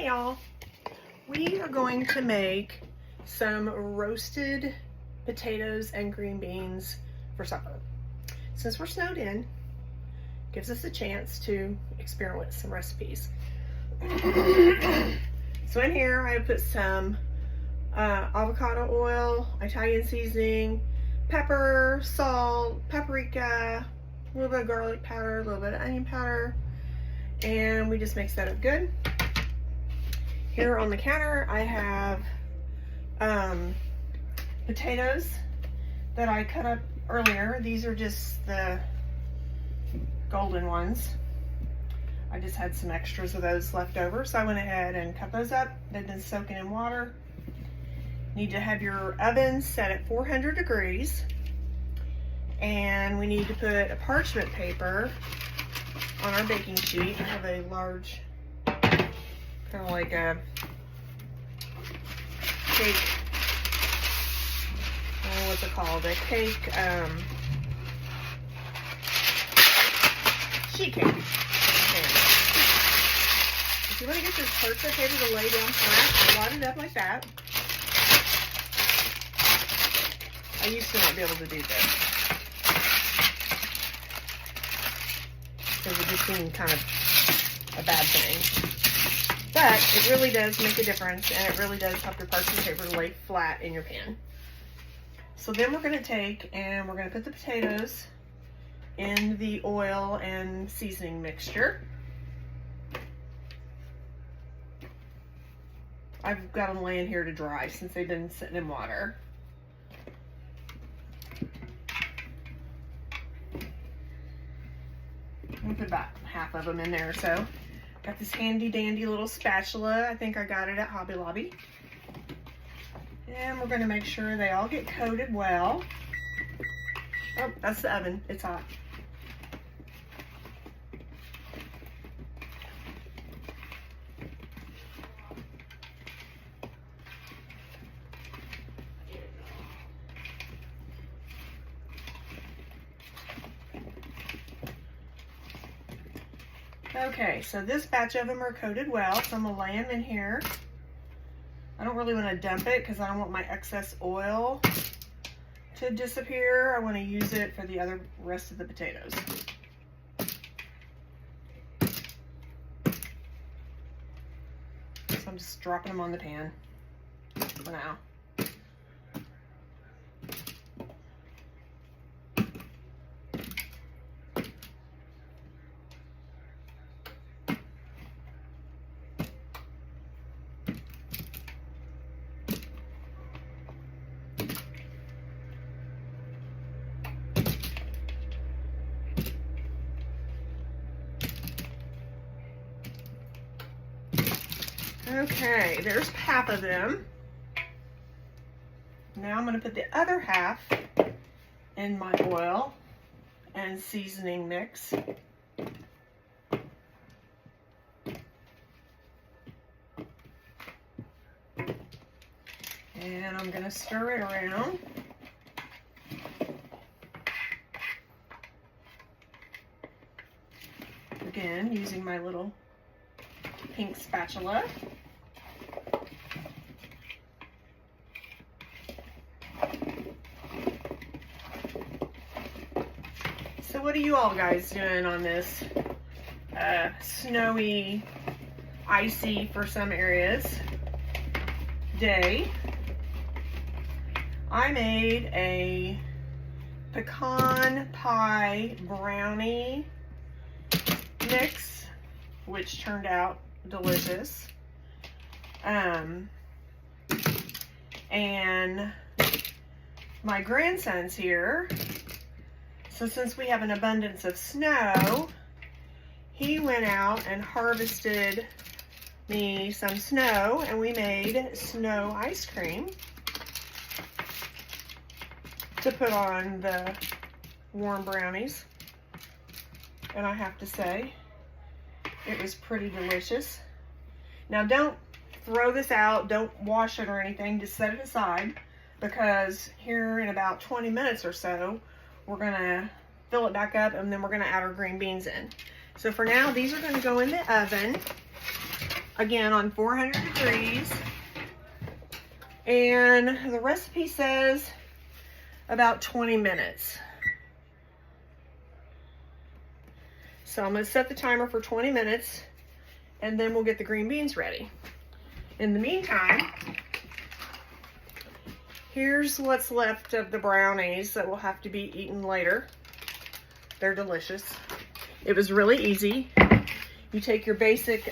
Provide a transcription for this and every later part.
Hey y'all, we are going to make some roasted potatoes and green beans for supper. Since we're snowed in, gives us a chance to experiment with some recipes. So in here I put some avocado oil, Italian seasoning, pepper, salt, paprika, a little bit of garlic powder, a little bit of onion powder, and we just mix that up good. Here on the counter I have potatoes that I cut up earlier. These are just the golden ones. I just had some extras of those left over, so I went ahead and cut those up. They've been soaking in water. Need to have your oven set at 400 degrees. And we need to put a parchment paper on our baking sheet. I have a large, kind of like a cake, I don't know what's it called, a cake, sheet cake. If you want to get this parchment paper to lay down flat, wad it up like that. I used to not be able to do this, because it just seemed kind of a bad thing. But it really does make a difference, and it really does help your parchment paper to lay flat in your pan. So then we're going to take and we're going to put the potatoes in the oil and seasoning mixture. I've got them laying here to dry since they've been sitting in water. I'll put about half of them in there or so. Got this handy dandy little spatula. I think I got it at Hobby Lobby. And we're going to make sure they all get coated well. Oh, that's the oven. It's hot. Okay, so this batch of them are coated well, so I'm going to lay them in here. I don't really want to dump it because I don't want my excess oil to disappear. I want to use it for the rest of the potatoes. So I'm just dropping them on the pan for now. Okay, there's half of them. Now I'm going to put the other half in my oil and seasoning mix. And I'm going to stir it around. Again, using my little pink spatula. So what are you all guys doing on this snowy, icy for some areas day? I made a pecan pie brownie mix, which turned out delicious. And my grandson's here. So since we have an abundance of snow, he went out and harvested me some snow, and we made snow ice cream to put on the warm brownies. And I have to say, it was pretty delicious. Now don't throw this out, don't wash it or anything, just set it aside, because here in about 20 minutes or so, we're gonna fill it back up, and then we're gonna add our green beans in. So for now, these are gonna go in the oven again on 400 degrees. And the recipe says about 20 minutes. So I'm going to set the timer for 20 minutes and then we'll get the green beans ready. In the meantime, here's what's left of the brownies that will have to be eaten later. They're delicious. It was really easy. You take your basic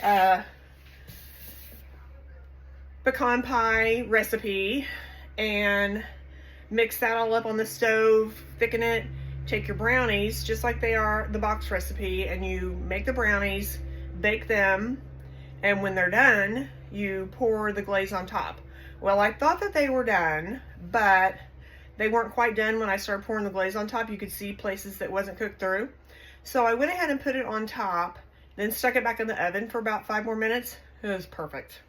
pecan pie recipe and mix that all up on the stove, thicken it, take your brownies just like they are the box recipe, and you make the brownies, bake them, and when they're done, you pour the glaze on top. Well, I thought that they were done, but they weren't quite done when I started pouring the glaze on top. You could see places that wasn't cooked through. So I went ahead and put it on top, then stuck it back in the oven for about 5 more minutes. It was perfect.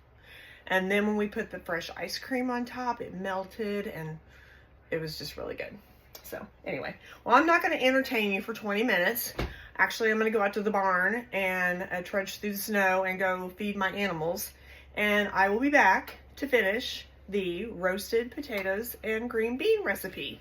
And then when we put the fresh ice cream on top, it melted and it was just really good. So anyway, well, I'm not going to entertain you for 20 minutes. Actually, I'm going to go out to the barn and trudge through the snow and go feed my animals. And I will be back to finish the roasted potatoes and green bean recipe.